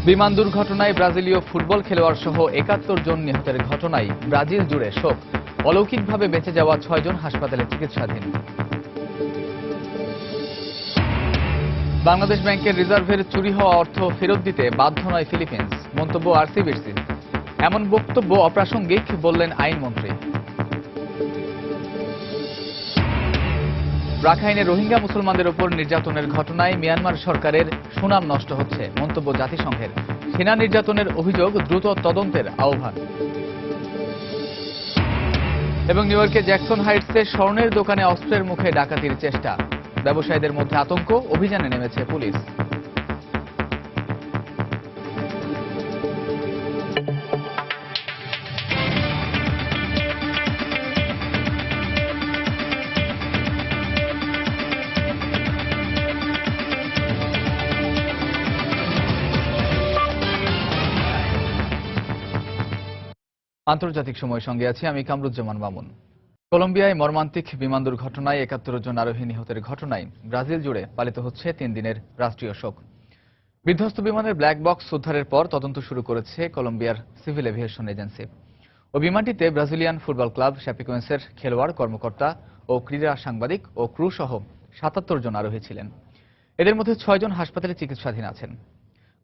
বিমান দুর্ঘটনায় ব্রাজিলীয় ফুটবল খেলোয়াড় সহ ৭১ জন নিহতের ঘটনায় ব্রাজিল জুড়ে শোক। অলৌকিকভাবে বেঁচে যাওয়া ৬ জন হাসপাতালে চিকিৎসাধীন। বাংলাদেশ ব্যাংকের রিজার্ভের চুরি হওয়া অর্থ ফেরত দিতে বাধ্য নয় ফিলিপিন্স, মন্তব্য আরসিবিসি। এমন বক্তব্য অপ্রাসঙ্গিক বললেন আইনমন্ত্রী। রাখাইনে রোহিঙ্গা মুসলমানদের উপর নির্যাতনের ঘটনায় মিয়ানমার সরকারের সুনাম নষ্ট হচ্ছে, মন্তব্য জাতিসংঘের। সেনা নির্যাতনের অভিযোগ, দ্রুত তদন্তের আহ্বান। এবং নিউ ইয়র্কের জ্যাকসন হাইটসে স্বর্ণের দোকানে অস্ত্রের মুখে ডাকাতির চেষ্টা, ব্যবসায়ীদের মধ্যে আতঙ্ক, অভিযানে নেমেছে পুলিশ। আন্তর্জাতিক সময়ের সঙ্গে আছি আমি কামরুজ্জামান মামুন। কলম্বিয়ায় মর্মান্তিক বিমান দুর্ঘটনায় ৭১ জন আরোহী নিহতের ঘটনায় ব্রাজিল জুড়ে পালিত হচ্ছে ৩ দিনের রাষ্ট্রীয় শোক। বিধ্বস্ত বিমানের ব্ল্যাক বক্স উদ্ধারের পর তদন্ত শুরু করেছে কলম্বিয়ার সিভিল এভিয়েশন এজেন্সি। ওই বিমানটিতে ব্রাজিলিয়ান ফুটবল ক্লাব শ্যাপেকোয়েন্সের খেলোয়াড়, কর্মকর্তা ও ক্রীড়া সাংবাদিক ও ক্রু সহ ৭৭ জন আরোহী ছিলেন। এদের মধ্যে ৬ জন হাসপাতালে চিকিৎসাধীন আছেন।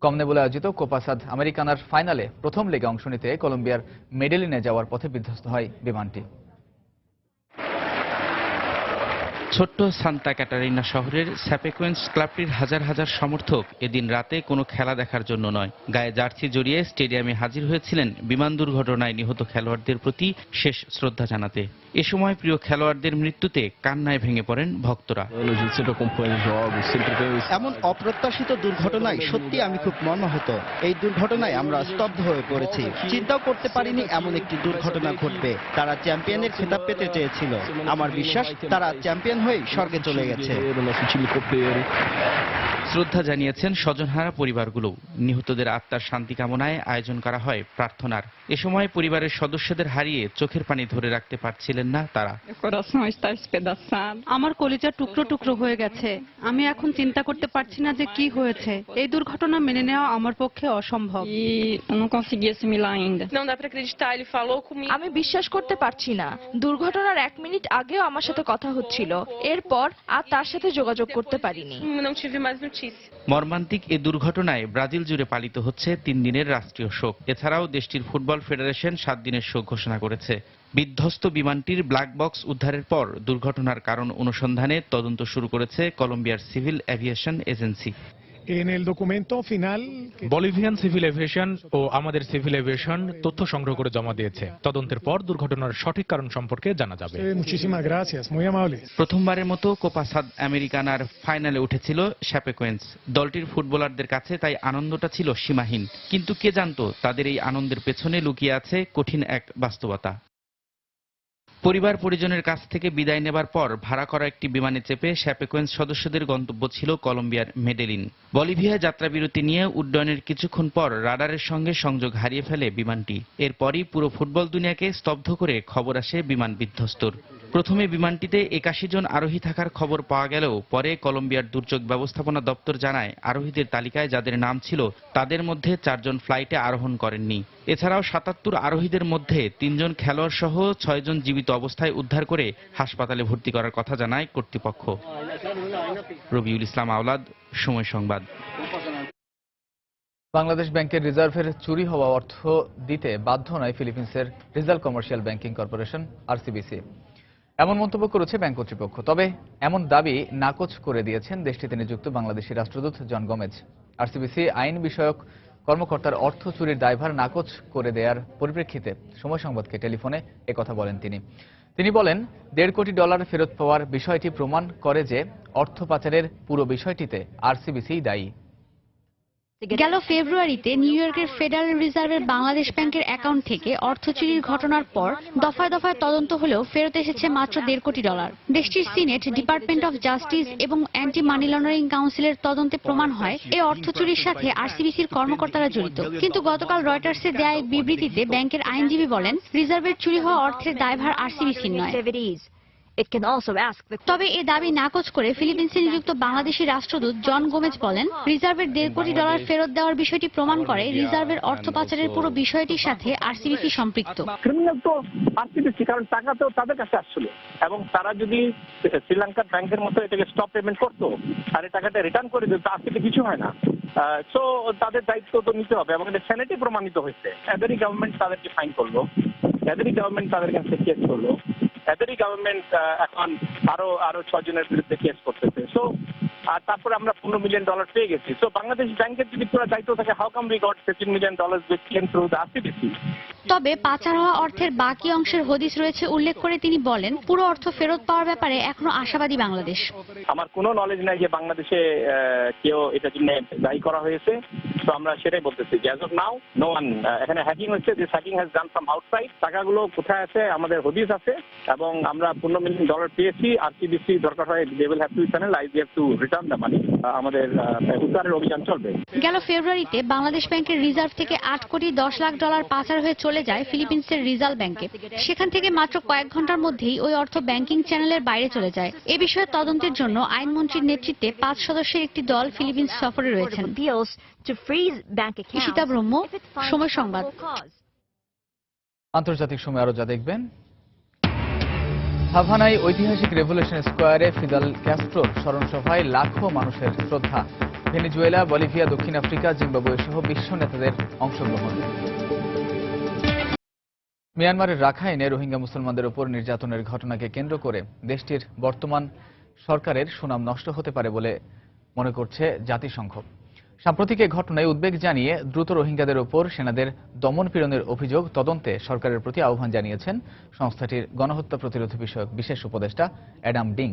কমনেবলে আয়োজিত কোপা সাদ আমেরিকানার ফাইনালে প্রথম লেগে অংশ নিতে কলম্বিয়ার মেডেলিনে যাওয়ার পথে বিধ্বস্ত হয় বিমানটি। ছোট্ট সান্তা ক্যাটারিনা শহরের শ্যাপেকোয়েন্স ক্লাবটির হাজার হাজার সমর্থক এদিন রাতে কোনো খেলা দেখার জন্য নয়, গায়ে জার্সি জড়িয়ে স্টেডিয়ামে হাজির হয়েছিলেন বিমান দুর্ঘটনায় নিহত খেলোয়াড়দের প্রতি শেষ শ্রদ্ধা জানাতে। এ সময় প্রিয় খেলোয়াড়দের মৃত্যুতে কান্নায় ভেঙে পড়েন ভক্তরা। এমন অপ্রত্যাশিত দুর্ঘটনায় সত্যি আমি খুব মর্মাহত। এই দুর্ঘটনায় আমরা স্তব্ধ হয়ে পড়েছি। চিন্তাও করতে পারিনি এমন একটি দুর্ঘটনা ঘটবে। তারা চ্যাম্পিয়নের খেতাব পেতে চেয়েছিল। আমার বিশ্বাস তারা চ্যাম্পিয়ন হয়ে স্বর্গে চলে গেছে। শ্রদ্ধা জানিয়েছেন স্বজনহারা পরিবারগুলো। নিহতদের আত্মার শান্তি কামনায় আয়োজন করা হয় প্রার্থনার। এ সময় পরিবারের সদস্যদের হারিয়ে চোখের পানি ধরে রাখতে পারছিলেন না তারা। আমার কলিজা টুকরো টুকরো হয়ে গেছে। আমি এখন চিন্তা করতে পারছি না যে কি হয়েছে। এই দুর্ঘটনা মেনে নেওয়া আমার পক্ষে অসম্ভব। আমি বিশ্বাস করতে পারছি না। দুর্ঘটনার 1 মিনিট আগেও আমার সাথে কথা হচ্ছিল, এরপর আর তার সাথে যোগাযোগ করতে পারিনি। মর্মান্তিক এ দুর্ঘটনায় ব্রাজিল জুড়ে পালিত হচ্ছে 3 দিনের রাষ্ট্রীয় শোক। এছাড়াও দেশটির ফুটবল ফেডারেশন 7 দিনের শোক ঘোষণা করেছে। বিধ্বস্ত বিমানটির ব্ল্যাক বক্স উদ্ধারের পর দুর্ঘটনার কারণ অনুসন্ধানে তদন্ত শুরু করেছে কলম্বিয়ার civil aviation agency. Bolivian civil aviation ও আমাদের সিভিল এভিয়েশন তথ্য সংগ্রহ করে জমা দিয়েছে। তদন্তের পর দুর্ঘটনার সঠিক কারণ সম্পর্কে জানা যাবে। প্রথমবারের মতো কোপা সাদ আমেরিকানার ফাইনালে উঠেছিল শ্যাপেকোয়েন্স। দলটির ফুটবলারদের কাছে তাই আনন্দটা ছিল সীমাহীন। কিন্তু কে জানতো তাদের এই আনন্দের পেছনে লুকিয়ে আছে কঠিন এক বাস্তবতা। পরিবার পরিজনের কাছ থেকে বিদায় নেবার পর ভাড়া করা একটি বিমানে চেপে শ্যাপেকোয়েন্স সদস্যদের গন্তব্য ছিল কলম্বিয়ার মেডেলিন। বলিভিয়ায় যাত্রাবিরতি নিয়ে উড্ডয়নের কিছুক্ষণ পর রাডারের সঙ্গে সংযোগ হারিয়ে ফেলে বিমানটি। এরপরই পুরো ফুটবল দুনিয়াকে স্তব্ধ করে খবর আসে বিমান বিধ্বস্তর। প্রথমে বিমানটিতে 81 জন আরোহী থাকার খবর পাওয়া গেলেও পরে কলম্বিয়ার দুর্যোগ ব্যবস্থাপনা দপ্তর জানায় আরোহীদের তালিকায় যাদের নাম ছিল তাদের মধ্যে 4 জন ফ্লাইটে আরোহণ করেননি। এছাড়াও 77 আরোহীদের মধ্যে 3 জন খেলোয়াড় সহ 6 জন জীবিত অবস্থায় উদ্ধার করে হাসপাতালে ভর্তি করার কথা জানায় কর্তৃপক্ষ। রবিউল ইসলাম আওলাদ, সময় সংবাদ। বাংলাদেশ ব্যাংকের রিজার্ভের চুরি হওয়া অর্থ দিতে বাধ্য নয় ফিলিপিন্সের রিজাল কমার্শিয়াল ব্যাংকিং কর্পোরেশন আরসিবিসি, এমন মন্তব্য করেছে ব্যাংক কর্তৃপক্ষ। তবে এমন দাবি নাকচ করে দিয়েছেন দেশটিতে নিযুক্ত বাংলাদেশি রাষ্ট্রদূত জন গোমেজ। আরসিবিসি আইন বিষয়ক কর্মকর্তার অর্থ চুরির দায়ভার নাকচ করে দেওয়ার পরিপ্রেক্ষিতে সময় সংবাদকে টেলিফোনে একথা বলেন তিনি বলেন, $1.5 কোটি ফেরত পাওয়ার বিষয়টি প্রমাণ করে যে অর্থ পাচারের পুরো বিষয়টিতে আরসিবিসি দায়ী। গেল ফেব্রুয়ারিতে নিউ ইয়র্কের ফেডারেল রিজার্ভের বাংলাদেশ ব্যাংকের অ্যাকাউন্ট থেকে অর্থ চুরির ঘটনার পর দফায় দফায় তদন্ত হলেও ফেরত এসেছে মাত্র $1.5 কোটি। দেশটির সিনেট, ডিপার্টমেন্ট অফ জাস্টিস এবং অ্যান্টি মানি লন্ডারিং কাউন্সিলের তদন্তে প্রমাণ হয় এই অর্থ চুরির সাথে আরসিবিসির কর্মকর্তারা জড়িত। কিন্তু গতকাল রয়টার্সে দেয়া এক বিবৃতিতে ব্যাংকের আইনজীবী বলেন, রিজার্ভের চুরি হওয়া অর্থের দায়ভার আরসিবিসির নয়। তবে এ দাবি নাকচ করে ফিলিপিন্সে নিযুক্ত বাংলাদেশি রাষ্ট্রদূত জন গোমেজ বলেন, রিজার্ভের $1.5 কোটি ফেরত দেওয়ার বিষয়টি প্রমাণ করে রিজার্ভের অর্থ পাচারের পুরো বিষয়টির সাথে আরসিবিসি সম্পৃক্ত। ক্রিমিনাল তো আরসিবিসি, কারণ টাকা তো তাদের কাছে আসছিল এবং তারা যদি শ্রীলঙ্কার ব্যাংকের মতো এটাকে স্টপ পেমেন্ট করতো আর এই টাকাটা রিটার্ন করে দিত, আরসিবি কিছু হয় না। সো তাদের দায়িত্ব তো নিতে হবে এবং এটা সেনেটে প্রমাণিত হয়েছে। এদেরই গভর্নমেন্ট তাদেরকে ফাইন করলো, এদেরই গভর্নমেন্ট তাদের কাছে কেস করলো, এদেরই গভর্নমেন্ট এখন আরো 6 জনের বিরুদ্ধে কেস করতেছে। সো আর তারপরে আমরা $15 মিলিয়ন পেয়ে গেছি। সো বাংলাদেশ ব্যাংকের যদি পুরো দায়িত্ব থাকে, how come we got $15 million which came through the RCBC? তবে পাচার হওয়া অর্থের বাকি অংশের হদিস রয়েছে উল্লেখ করে তিনি বলেন, পুরো অর্থ ফেরত পাওয়ার ব্যাপারে এখনো আশাবাদী বাংলাদেশ। আমার কোনো নলেজ নাই যে বাংলাদেশে কেউ এটার জন্য দায়ী করা হয়েছে। তো আমরা সেটাই বলতেছি যে as of now no one. এখানে হ্যাকিং হচ্ছে, this hacking has done from outside. টাকাগুলো কোথায় আছে আমাদের হদিস আছে এবং আমরা $15 মিলিয়ন পেয়েছি। আরসিবিসি দরকার হয় they will have to channelize, they have to return the money. আমাদের উদ্ধারের অভিযান চলবে। গেল ফেব্রুয়ারিতে বাংলাদেশ ব্যাংকের রিজার্ভ থেকে $8.10 কোটি পাচার হয়ে চলে যায় ফিলিপিন্সের রিজাল ব্যাংকে। সেখান থেকে মাত্র কয়েক ঘন্টার মধ্যেই ওই অর্থ ব্যাংকিং চ্যানেলের বাইরে চলে যায়। এ বিষয়ে তদন্তের জন্য আইনমন্ত্রীর নেতৃত্বে 5 সদস্যের একটি দল ফিলিপিন্স সফরে রয়েছেন। ঈশিতা ব্রহ্ম, সময় সংবাদ। আন্তর্জাতিক সময় আরো যা দেখবেন, হাভানায় ঐতিহাসিক রেভলিউশন স্কোয়ারে ফিদেল ক্যাস্ট্রোর স্মরণ সভায় লাখো মানুষের শ্রদ্ধা। ভেনেজুয়েলা, বলিভিয়া, দক্ষিণ আফ্রিকা, জিম্বাবুয়ে সহ বিশ্ব নেতাদের অংশগ্রহণ। মিয়ানমারের রাখাইনে রোহিঙ্গা মুসলমানদের উপর নির্যাতনের ঘটনাকে কেন্দ্র করে দেশটির বর্তমান সরকারের সুনাম নষ্ট হতে পারে বলে মনে করছে জাতিসংঘ। সাম্প্রতিক এ ঘটনায় উদ্বেগ জানিয়ে দ্রুত রোহিঙ্গাদের উপর সেনাদের দমন পীড়নের অভিযোগ তদন্তে সরকারের প্রতি আহ্বান জানিয়েছেন সংস্থাটির গণহত্যা প্রতিরোধ বিষয়ক বিশেষ উপদেষ্টা অ্যাডাম ডিং।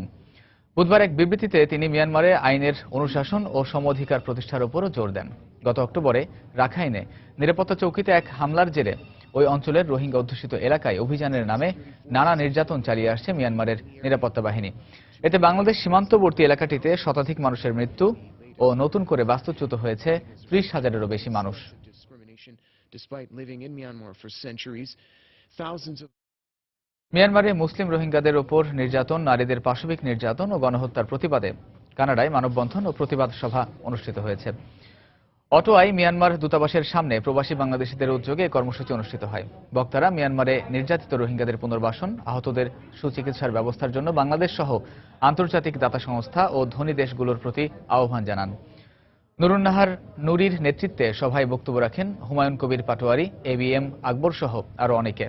বুধবার এক বিবৃতিতে তিনি মিয়ানমারে আইনের অনুশাসন ও সম অধিকার প্রতিষ্ঠার উপরও জোর দেন। গত অক্টোবরে রাখাইনে নিরাপত্তা চৌকিতে এক হামলার জেরে ওই অঞ্চলের রোহিঙ্গা অধ্যুষিত এলাকায় অভিযানের নামে নানা নির্যাতন চালিয়ে আসছে মিয়ানমারের নিরাপত্তা বাহিনী। এতে বাংলাদেশ সীমান্তবর্তী এলাকাটিতে শতাধিক মানুষের মৃত্যু ও নতুন করে বাস্তুচ্যুত হয়েছে 30,000-এরও বেশি মানুষ। মিয়ানমারে মুসলিম রোহিঙ্গাদের উপর নির্যাতন, নারীদের পাশবিক নির্যাতন ও গণহত্যার প্রতিবাদে কানাডায় মানববন্ধন ও প্রতিবাদ সভা অনুষ্ঠিত হয়েছে। অটোয়ায় মিয়ানমার দূতাবাসের সামনে প্রবাসী বাংলাদেশিদের উদ্যোগে কর্মসূচি অনুষ্ঠিত হয়। বক্তারা মিয়ানমারে নির্যাতিত রোহিঙ্গাদের পুনর্বাসন, আহতদের সুচিকিৎসার ব্যবস্থার জন্য বাংলাদেশ সহ আন্তর্জাতিক দাতা সংস্থা ও ধনী দেশগুলোর প্রতি আহ্বান জানান। নুরুন্নাহার নুরির নেতৃত্বে সভায় বক্তব্য রাখেন হুমায়ুন কবির পাটোয়ারি, ABM আকবর সহ আরো অনেকে।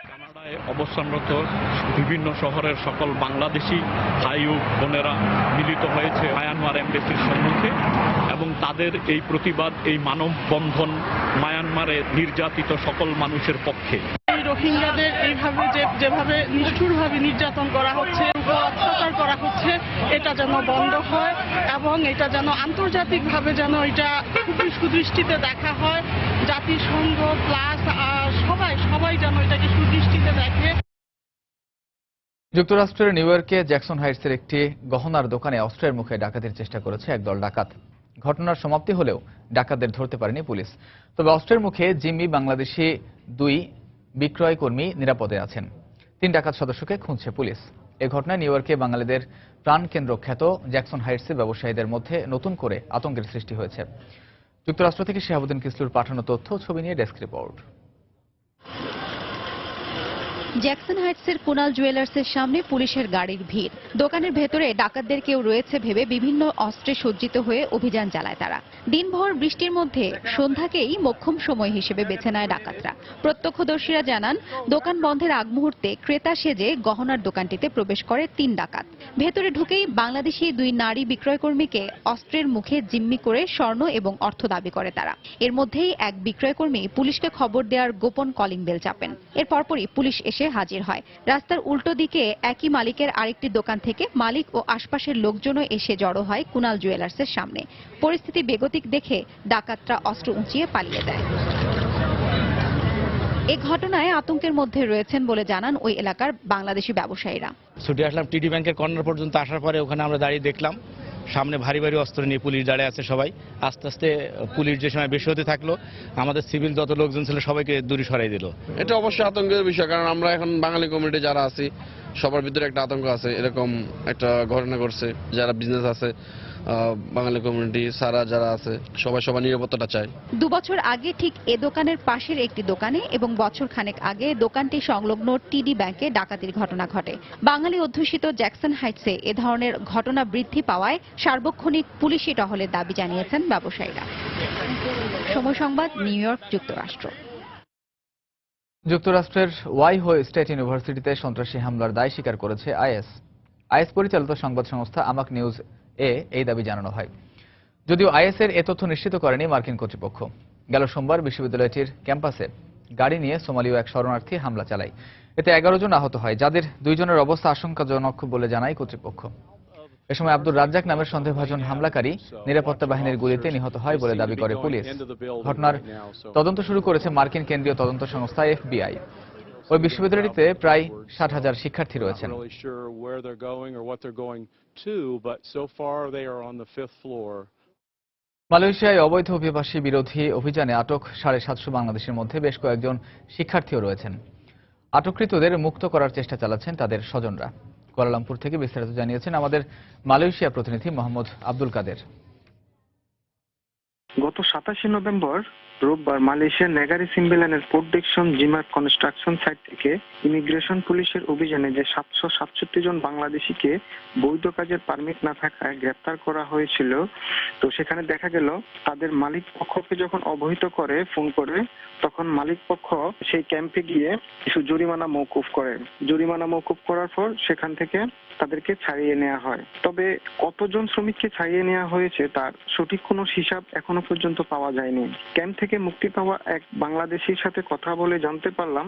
কানাডায় অবস্থানরত বিভিন্ন শহরের সকল বাংলাদেশি ভাই ও বোনেরা মিলিত হয়েছে মায়ানমার এমবেসির সম্মুখে এবং তাদের এই প্রতিবাদ, এই মানববন্ধন মায়ানমারে নির্যাতিত সকল মানুষের পক্ষে। রোহিঙ্গাদের এইভাবে যেভাবে নিষ্ঠুরভাবে নির্যাতন করা হচ্ছে, অত্যাচার করা হচ্ছে, এটা যেন বন্ধ হয় এবং এটা যেন আন্তর্জাতিকভাবে যেন এটা সুদৃষ্টিতে দেখা হয়। জাতিসংঘ প্লাস সবাই যেন এটাকে সুদৃষ্টিতে দেখে। যুক্তরাষ্ট্রের নিউ ইয়র্কে জ্যাকসন হাইটসের একটি গহনার দোকানে অস্ত্রের মুখে ডাকাতির চেষ্টা করেছে একদল ডাকাত। ঘটনার সমাপ্তি হলেও ডাকাতদের ধরতে পারেনি পুলিশ। তবে অস্ত্রের মুখে জিম্মি বাংলাদেশি 2 বিক্রয় কর্মী নিরাপদে আছেন। 3 ডাকাত সদস্যকে খুঁজছে পুলিশ। এ ঘটনায় নিউ ইয়র্কে বাঙালিদের প্রাণকেন্দ্র খ্যাত জ্যাকসন হাইটসের ব্যবসায়ীদের মধ্যে নতুন করে আতঙ্কের সৃষ্টি হয়েছে। যুক্তরাষ্ট্র থেকে শিহাবুদ্দিন কিসলুর পাঠানো তথ্য, ছবি নিয়ে ডেস্ক রিপোর্ট। জ্যাকসন হাইটসের কুনাল জুয়েলার্সের সামনে পুলিশের গাড়ির ভিড়। দোকানের ভেতরে ডাকাতদের কেউ রয়েছে ভেবে বিভিন্ন অস্ত্রে সজ্জিত হয়ে অভিযান চালায় তারা। দিনভর বৃষ্টির মধ্যে সন্ধ্যাকেই মোক্ষম সময় হিসেবে বেছে নেয় ডাকাতরা। প্রত্যক্ষদর্শীরা জানান, দোকান বন্ধের আগ মুহূর্তে ক্রেতা সেজে গহনার দোকানটিতে প্রবেশ করে 3 ডাকাত। ভেতরে ঢুকেই বাংলাদেশি 2 নারী বিক্রয়কর্মীকে অস্ত্রের মুখে জিম্মি করে স্বর্ণ এবং অর্থ দাবি করে তারা। এর মধ্যেই এক বিক্রয়কর্মী পুলিশকে খবর দেওয়ার গোপন কলিং বেল চাপেন। এর পরপরই পুলিশ এসে হাজির হয়। রাস্তার উল্টো দিকে একই মালিকের আরেকটি দোকান থেকে মালিক ও আশপাশের লোকজনও এসে জড়ো হয় কুনাল জুয়েলার্সের সামনে। পরিস্থিতি বেগতিক দেখে ডাকাতরা অস্ত্র উঁচিয়ে পালিয়ে যায়। এই ঘটনায় আতঙ্কের মধ্যে রয়েছেন বলে জানান ওই এলাকার বাংলাদেশি ব্যবসায়ীরা। ছুটে আসলাম টিডি ব্যাংকের কর্নার পর্যন্ত। আসার পরে ওখানে আমরা দাঁড়িয়ে দেখলাম সামনে ভারী ভারী অস্ত্র নিয়ে পুলিশ দাঁড়িয়ে আছে সবাই। আস্তে আস্তে পুলিশ যে সময় বেশি হতে থাকলো, আমাদের সিভিল যত লোকজন ছিল সবাইকে দূরে সরাই দিল। এটা অবশ্যই আতঙ্কের বিষয়, কারণ আমরা এখন বাঙালি কমিউনিটি যারা আছি সবার ভিতরে একটা আতঙ্ক আছে। এরকম একটা ঘটনা ঘটছে, যারা বিজনেস আছে বাঙালি কমিউনিটি সারা যারা আছে সবাই সবার নিরাপত্তাটা চায়। 2 বছর আগে ঠিক এ দোকানের পাশের একটি দোকানে এবং বছর খানেক আগে দোকানটি সংলগ্ন টিডি ব্যাংকে ডাকাতির ঘটনা ঘটে। বাঙালি অধ্যুষিত জ্যাকসন হাইটসে এ ধরনের ঘটনা বৃদ্ধি পাওয়ায় সার্বক্ষণিক পুলিশি টহলের দাবি জানিয়েছেন ব্যবসায়ীরা। সময় সংবাদ, নিউ ইয়র্ক, যুক্তরাষ্ট্র। যুক্তরাষ্ট্রের ওয়াইহো স্টেট ইউনিভার্সিটিতে সন্ত্রাসী হামলার দায় স্বীকার করেছে আইএস পরিচালিত সংবাদ সংস্থা আমাক নিউজ এই দাবি জানানো হয়। যদিও আইএসের এ তথ্য নিশ্চিত করেনি মার্কিন কর্তৃপক্ষ। গেল সোমবার বিশ্ববিদ্যালয়টির ক্যাম্পাসে গাড়ি নিয়ে সোমালীয় এক শরণার্থী হামলা চালায়। এতে 11 জন আহত হয়, যাদের 2 জনের অবস্থা আশঙ্কাজনক বলে জানায় কর্তৃপক্ষ। এ সময় আব্দুর রাজ্জাক নামের সন্দেহভাজন হামলাকারী নিরাপত্তা বাহিনীর গুলিতে নিহত হয় বলে দাবি করে পুলিশ। ঘটনার তদন্ত শুরু করেছে মার্কিন কেন্দ্রীয় তদন্ত সংস্থা FBI। ওই বিশ্ববিদ্যালয়টিতে প্রায় 60,000 শিক্ষার্থী রয়েছেন। মালয়েশিয়ায় অবৈধ অভিবাসী বিরোধী অভিযানে আটক 750 বাংলাদেশের মধ্যে বেশ কয়েকজন শিক্ষার্থীও রয়েছেন। আটককৃতদের মুক্ত করার চেষ্টা চালাচ্ছেন তাদের স্বজনরা। কুয়ালালামপুর থেকে বিস্তারিত জানিয়েছেন আমাদের মালয়েশিয়া প্রতিনিধি মোহাম্মদ আব্দুল কাদের। গত 27 নভেম্বর রোববার মালয়েশিয়ার নেগারি সিম্বেলানের পোর্ট ডিকশন জিমার কনস্ট্রাকশন সাইট থেকে ইমিগ্রেশন পুলিশের অভিযানে যে 767 জন বাংলাদেশিকে বৈধ কাজের পারমিট না থাকায় গ্রেপ্তার করা হয়েছিল, তো সেখানে দেখা গেল তাদের মালিক পক্ষকে যখন অবহিত করে ফোন করে, তখন মালিক পক্ষ সেই ক্যাম্পে গিয়ে কিছু জরিমানা মওকুফ করে। জরিমানা মওকুফ করার পর সেখান থেকে তাদেরকে ছাড়িয়ে নেওয়া হয়। তবে কতজন শ্রমিককে ছাড়িয়ে নেওয়া হয়েছে তার সঠিক কোনো হিসাব এখনো পর্যন্ত পাওয়া যায়নি। ক্যাম্প থেকে মুক্তি পাওয়া এক বাংলাদেশির সাথে কথা বলে জানতে পারলাম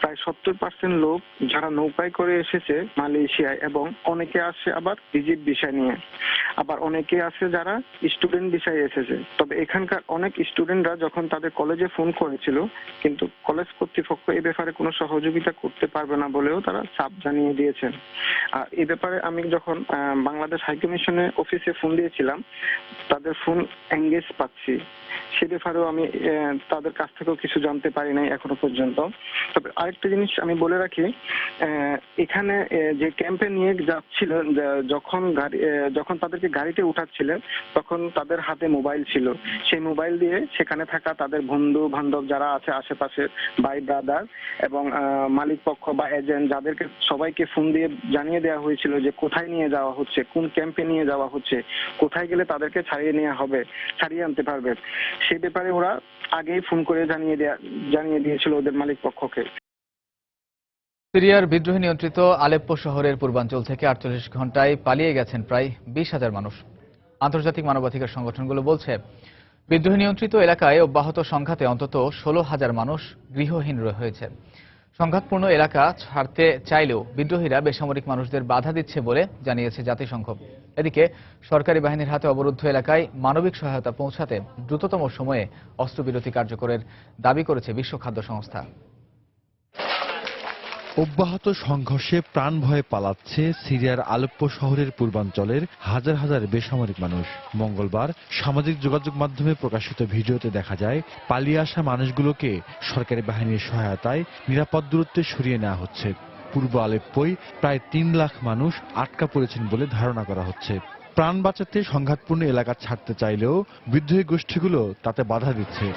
প্রায় 70% লোক যারা নৌকায় করে এসেছে মালয়েশিয়ায়, এবং অনেকে আসছে আবার ভিজিট ভিসা নিয়ে, আবার অনেকে আছে যারা স্টুডেন্ট ভিসায় এসেছে। তবে এখানকার অনেক স্টুডেন্টরা যখন তাদের কলেজে ফোন করেছিল, কিন্তু কলেজ কর্তৃপক্ষ এই ব্যাপারে কোনো সহযোগিতা করতে পারবে না বলেও তারা চাপ জানিয়ে দিয়েছেন। আর এই ব্যাপারে আমি যখন বাংলাদেশ হাইকমিশনের অফিসে ফোন দিয়েছিলাম, তাদের ফোন এঙ্গেজ পাচ্ছি, সে ব্যাপারেও আমি তাদের কাছ থেকেও কিছু জানতে পারি নাই এখনো পর্যন্ত। তবে আরেকটা জিনিস আমি বলে রাখি, এখানে যে ক্যাম্পে নিয়ে যাচ্ছিল, যখন তাদেরকে গাড়িতে উঠাচ্ছিলেন তখন তাদের হাতে মোবাইল ছিল। সেই মোবাইল দিয়ে সেখানে থাকা তাদের বন্ধু বান্ধব যারা আছে আশেপাশে, ভাই ব্রাদার এবং মালিক পক্ষ বা এজেন্ট, যাদেরকে সবাইকে ফোন দিয়ে জানিয়ে দেওয়া হয়েছিল যে কোথায় নিয়ে যাওয়া হচ্ছে, কোন ক্যাম্পে নিয়ে যাওয়া হচ্ছে, কোথায় গেলে তাদেরকে ছাড়িয়ে আনতে পারবে, সেই ব্যাপারে ওরা আগেই ফোন করে জানিয়ে দিয়েছিল ওদের মালিক পক্ষকে। সিরিয়ার বিদ্রোহী নিয়ন্ত্রিত আলেপ্পো শহরের পূর্বাঞ্চল থেকে 48 ঘন্টায় পালিয়ে গেছেন প্রায় 20,000 মানুষ। আন্তর্জাতিক মানবাধিকার সংগঠনগুলো বলছে, বিদ্রোহী নিয়ন্ত্রিত এলাকায় অব্যাহত সংঘাতে অন্তত 16,000 মানুষ গৃহহীন হয়েছে। সংঘাতপূর্ণ এলাকা ছাড়তে চাইলেও বিদ্রোহীরা বেসামরিক মানুষদের বাধা দিচ্ছে বলে জানিয়েছে জাতিসংঘ। এদিকে সরকারি বাহিনীর হাতে অবরুদ্ধ এলাকায় মানবিক সহায়তা পৌঁছাতে দ্রুততম সময়ে অস্ত্রবিরতি কার্যকরের দাবি করেছে বিশ্ব খাদ্য সংস্থা। অব্যাহত সংঘর্ষে প্রাণ ভয়ে পালাচ্ছে সিরিয়ার আলেপ্পো শহরের পূর্বাঞ্চলের হাজার হাজার বেসামরিক মানুষ। মঙ্গলবার সামাজিক যোগাযোগ মাধ্যমে প্রকাশিত ভিডিওতে দেখা যায় পালিয়ে আসা মানুষগুলোকে সরকারি বাহিনীর সহায়তায় নিরাপদ দূরত্বে সরিয়ে নেওয়া হচ্ছে। পূর্ব আলেপ্পোয় প্রায় 3 লাখ মানুষ আটকা পড়েছেন বলে ধারণা করা হচ্ছে। প্রাণ বাঁচাতে সংঘাতপূর্ণ এলাকা ছাড়তে চাইলেও বিদ্রোহী গোষ্ঠীগুলো তাতে বাধা দিচ্ছে।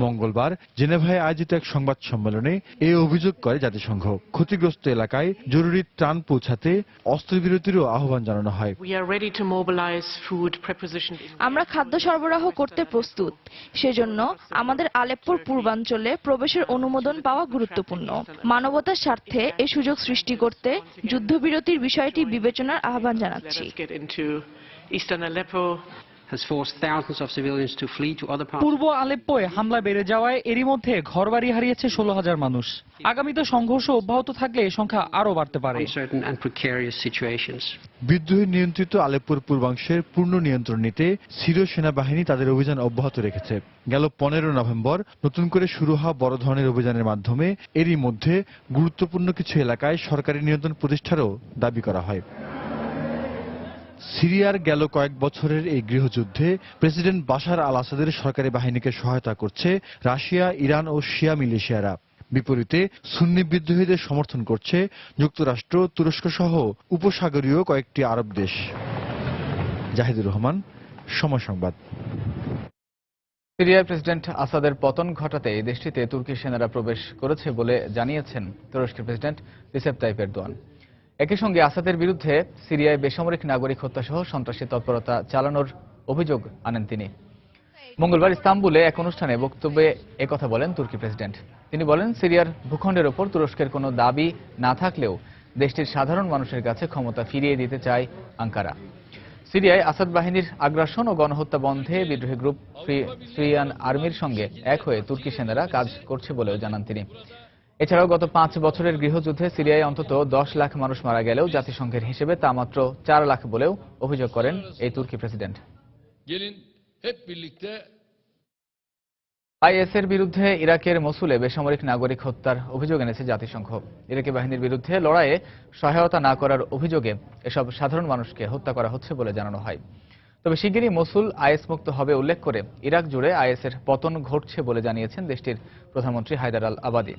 মঙ্গলবার জেনেভায় আয়োজিত এক সংবাদ সম্মেলনে এই অভিযোগ করে জাতিসংঘ। ক্ষতিগ্রস্ত এলাকায় জরুরি ত্রাণ পৌঁছাতে অস্ত্রবিরতিরও আহ্বান জানানো হয়। আমরা খাদ্য সরবরাহ করতে প্রস্তুত। সেজন্য আমাদের আলেপ্পোর পূর্বাঞ্চলে প্রবেশের অনুমোদন পাওয়া গুরুত্বপূর্ণ। মানবতার স্বার্থে এই সুযোগ সৃষ্টি করতে যুদ্ধবিরতির বিষয়টি বিবেচনার আহ্বান জানাচ্ছি। পূর্ব আলেপ্পোয় হামলা বেড়ে যাওয়ায় এরই মধ্যে ঘরবাড়ি হারিয়েছে 16,000 মানুষ। আগামীতে সংঘর্ষ অব্যাহত থাকলে এই সংখ্যা আরও বাড়তে পারে। বিদ্রোহী নিয়ন্ত্রিত আলেপ্পোর পূর্বাংশের পূর্ণ নিয়ন্ত্রণ নিতে সিরীয় সেনাবাহিনী তাদের অভিযান অব্যাহত রেখেছে। গেল 15 নভেম্বর নতুন করে শুরু হওয়া বড় ধরনের অভিযানের মাধ্যমে এরই মধ্যে গুরুত্বপূর্ণ কিছু এলাকায় সরকারি নিয়ন্ত্রণ প্রতিষ্ঠারও দাবি করা হয়। সিরিয়ার গেল কয়েক বছরের এই গৃহযুদ্ধে প্রেসিডেন্ট বাশার আল আসাদের সরকারি বাহিনীকে সহায়তা করছে রাশিয়া, ইরান ও শিয়া মিলিশিয়ারা। বিপরীতে সুন্নি বিদ্রোহীদের সমর্থন করছে যুক্তরাষ্ট্র, তুরস্ক সহ উপসাগরীয় কয়েকটি আরব দেশ। জাহিদুর রহমান, সময় সংবাদ। সিরিয়ার প্রেসিডেন্ট আসাদের পতন ঘটাতে এই দেশটিতে তুর্কি সেনারা প্রবেশ করেছে বলে জানিয়েছেন তুরস্কের প্রেসিডেন্ট রিসেপ তাইপ এরদোয়ান। একই সঙ্গে আসাদের বিরুদ্ধে সিরিয়ায় বেসামরিক নাগরিক হত্যাসহ সন্ত্রাসী তৎপরতা চালানোর অভিযোগ আনেন তিনি। মঙ্গলবার ইস্তাম্বুলে এক অনুষ্ঠানে বক্তব্যে একথা বলেন তুর্কি প্রেসিডেন্ট। তিনি বলেন, সিরিয়ার ভূখণ্ডের ওপর তুরস্কের কোনো দাবি না থাকলেও দেশটির সাধারণ মানুষের কাছে ক্ষমতা ফিরিয়ে দিতে চায় আঙ্কারা। সিরিয়ায় আসাদ বাহিনীর আগ্রাসন ও গণহত্যা বন্ধে বিদ্রোহী গ্রুপ সিরিয়ান আর্মির সঙ্গে এক হয়ে তুর্কি সেনারা কাজ করছে বলেও জানান তিনি। এছাড়াও গত 5 বছরের গৃহযুদ্ধে সিরিয়ায় অন্তত 10 লাখ মানুষ মারা গেলেও জাতিসংঘের হিসেবে তা মাত্র 4 লাখ বলেও অভিযোগ করেন এই তুর্কি প্রেসিডেন্ট। আইএসের বিরুদ্ধে ইরাকের মসুলে বেসামরিক নাগরিক হত্যার অভিযোগ এনেছে জাতিসংঘ। ইরাকি বাহিনীর বিরুদ্ধে লড়াইয়ে সহায়তা না করার অভিযোগে এসব সাধারণ মানুষকে হত্যা করা হচ্ছে বলে জানানো হয়। তবে শিগগিরই মসুল আইএস মুক্ত হবে উল্লেখ করে ইরাক জুড়ে আইএসের পতন ঘটছে বলে জানিয়েছেন দেশটির প্রধানমন্ত্রী হায়দার আল আবাদি।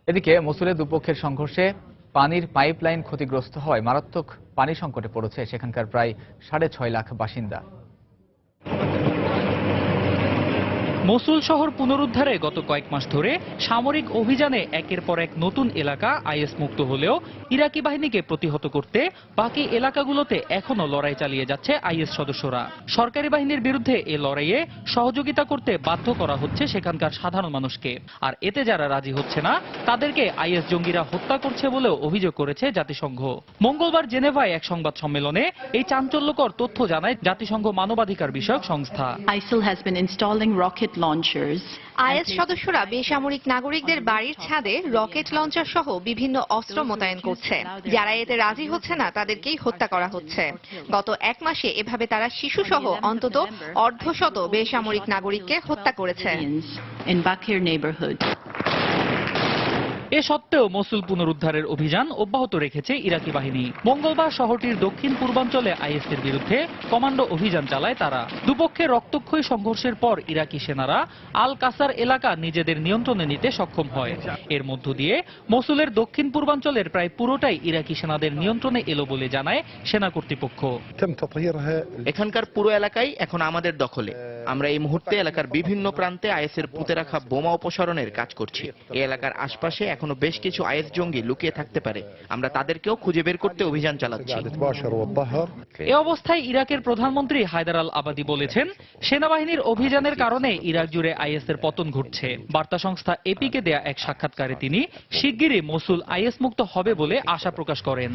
এদিকে মসুলে দুপক্ষের সংঘর্ষে পানির পাইপলাইন ক্ষতিগ্রস্ত হওয়ায় মারাত্মক পানি সংকটে পড়েছে সেখানকার প্রায় 6.5 লাখ বাসিন্দা। মসুল শহর পুনরুদ্ধারে গত কয়েক মাস ধরে সামরিক অভিযানে একের পর এক নতুন এলাকা আইএস মুক্ত হলেও ইরাকি বাহিনীকে প্রতিহত করতে বাকি এলাকাগুলোতে এখনো লড়াই চালিয়ে যাচ্ছে আইএস সদস্যরা। সরকারি বাহিনীর বিরুদ্ধে এ লড়াইয়ে সহযোগিতা করতে বাধ্য করা হচ্ছে সেখানকার সাধারণ মানুষকে। আর এতে যারা রাজি হচ্ছে না তাদেরকে আইএস জঙ্গিরা হত্যা করছে বলেও অভিযোগ করেছে জাতিসংঘ। মঙ্গলবার জেনেভায় এক সংবাদ সম্মেলনে এই চাঞ্চল্যকর তথ্য জানায় জাতিসংঘ মানবাধিকার বিষয়ক সংস্থা। ISIL has been installing rocket launchers. Is সদস্যরা বেসামরিক নাগরিকদের বাড়ির ছাদে রকেট লঞ্চার সহ বিভিন্ন অস্ত্র মোতায়েন করছে। যারা এতে রাজি হচ্ছে না তাদেরকেই হত্যা করা হচ্ছে। গত 1 মাসে এভাবে তারা শিশু সহ অন্তত অর্ধশত বেসামরিক নাগরিককে হত্যা করেছে। In Bakir neighborhood. এ সত্ত্বেও মসুল পুনরুদ্ধারের অভিযান অব্যাহত রেখেছে ইরাকি বাহিনী। মঙ্গলবার শহরটির দক্ষিণ পূর্বাঞ্চলে আইএসের বিরুদ্ধে কমান্ডো অভিযান চালায় তারা। দুপক্ষের রক্তক্ষয়ী সংঘর্ষের পর ইরাকি সেনারা আল কাসার এলাকা নিজেদের নিয়ন্ত্রণে নিতে সক্ষম হয়। এর মধ্য দিয়ে মসুলের দক্ষিণ পূর্বাঞ্চলের প্রায় পুরোটাই ইরাকি সেনাদের নিয়ন্ত্রণে এলো বলে জানায় সেনা কর্তৃপক্ষ। এখানকার পুরো এলাকাই এখন আমাদের দখলে। আমরা এই মুহূর্তে এলাকার বিভিন্ন প্রান্তে আইএসের পুঁতে রাখা বোমা অপসারণের কাজ করছি। এই এলাকার আশপাশে এখনো বেশ কিছু আইএস জঙ্গি লুকিয়ে থাকতে পারে। আমরা তাদেরকেও খুঁজে বের করতে অভিযান চালাচ্ছি। এ অবস্থায় ইরাকের প্রধানমন্ত্রী হায়দার আল আবাদি বলেছেন, সেনাবাহিনীর অভিযানের কারণে ইরাক জুড়ে আইএসের পতন ঘটছে। বার্তা সংস্থা এপিকে দেয়া এক সাক্ষাৎকারে তিনি শিগগিরই মসুল আইএস মুক্ত হবে বলে আশা প্রকাশ করেন।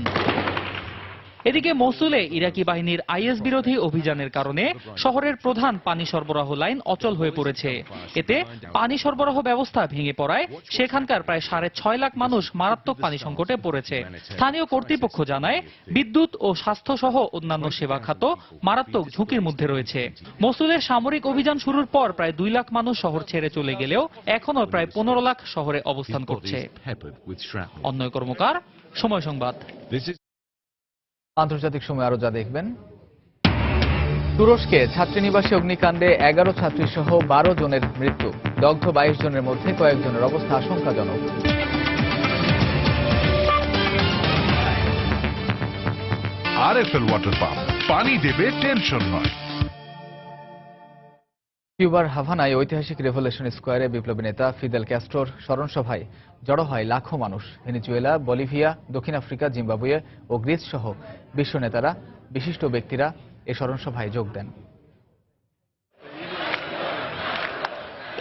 এদিকে মসুলে ইরাকি বাহিনীর আইএস বিরোধী অভিযানের কারণে শহরের প্রধান পানি সরবরাহ লাইন অচল হয়ে পড়েছে। এতে পানি সরবরাহ ব্যবস্থা ভেঙে পড়ায় সেখানকার প্রায় 6.5 লাখ মানুষ মারাত্মক পানি সংকটে পড়েছে। স্থানীয় কর্তৃপক্ষ জানায়, বিদ্যুৎ ও স্বাস্থ্য সহ অন্যান্য সেবা খাত মারাত্মক ঝুঁকির মধ্যে রয়েছে। মসুলের সামরিক অভিযান শুরুর পর প্রায় 2 লাখ মানুষ শহর ছেড়ে চলে গেলেও এখনো প্রায় 15 লাখ শহরে অবস্থান করছে। অন্যয় কর্মকার, সময় সংবাদ। আন্তর্জাতিক সময় আরো যা দেখবেন, তুরস্কে ছাত্রীনিবাসে অগ্নিকাণ্ডে 11 ছাত্রী সহ 12 জনের মৃত্যু, দগ্ধ 22 জনের মধ্যে কয়েকজনের অবস্থা আশঙ্কাজনক। আরএফএল ওয়াটার পাম্প, পানি দেবে টেনশন নয়। কিউবার হাভানায় ঐতিহাসিক রেভলিউশন স্কোয়ারে বিপ্লবী নেতা ফিদেল ক্যাস্ট্রোর স্মরণসভায় জড়ো হয় লাখো মানুষ। ভেনেজুয়েলা, বলিভিয়া, দক্ষিণ আফ্রিকা, জিম্বাবুয়ে ও গ্রিস সহ বিশ্ব নেতারা, বিশিষ্ট ব্যক্তিরা এ স্মরণসভায় যোগ দেন।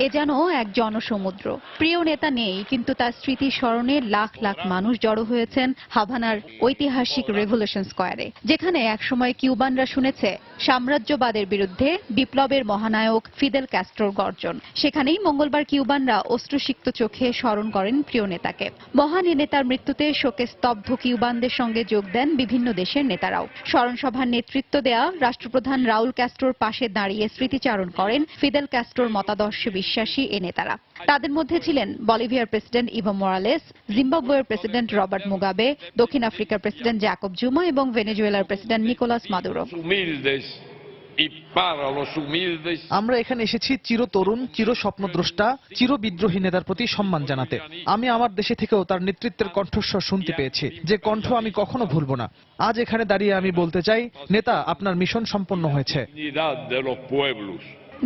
এ যেন এক জনসমুদ্র। প্রিয় নেতা নেই, কিন্তু তার স্মৃতি স্মরণে লাখ লাখ মানুষ জড়ো হয়েছেন হাভানার ঐতিহাসিক রেভলিউশন স্কোয়ারে, যেখানে একসময় কিউবানরা শুনেছে সাম্রাজ্যবাদের বিরুদ্ধে বিপ্লবের মহানায়ক ফিদেল ক্যাস্ট্রোর গর্জন। সেখানেই মঙ্গলবার কিউবানরা অশ্রুসিক্ত চোখে স্মরণ করেন প্রিয় নেতাকে। মহান এ নেতার মৃত্যুতে শোকে স্তব্ধ কিউবানদের সঙ্গে যোগ দেন বিভিন্ন দেশের নেতারাও। স্মরণসভার নেতৃত্ব দেয়া রাষ্ট্রপ্রধান রাউল ক্যাস্ট্রোর পাশে দাঁড়িয়ে স্মৃতিচারণ করেন ফিদেল ক্যাস্ট্রোর মতাদর্শে বিশ্বাসী এই নেতারা। তাদের মধ্যে ছিলেন বলিভিয়ার প্রেসিডেন্ট ইভো মোরালেস, জিম্বাবুয়ের প্রেসিডেন্ট রবার্ট মুগাবে, দক্ষিণ আফ্রিকার প্রেসিডেন্ট জ্যাকব জুমা এবং ভেনেজুয়েলার প্রেসিডেন্ট নিকোলাস মাদুরো। আমরা এখানে এসেছি চিরতরুণ, চির স্বপ্নদ্রষ্টা, চির বিদ্রোহী নেতার প্রতি সম্মান জানাতে। আমি আমার দেশে থেকেও তার নেতৃত্বের কণ্ঠস্বর শুনতে পেয়েছি, যে কণ্ঠ আমি কখনো ভুলব না। আজ এখানে দাঁড়িয়ে আমি বলতে চাই, নেতা, আপনার মিশন সম্পন্ন হয়েছে।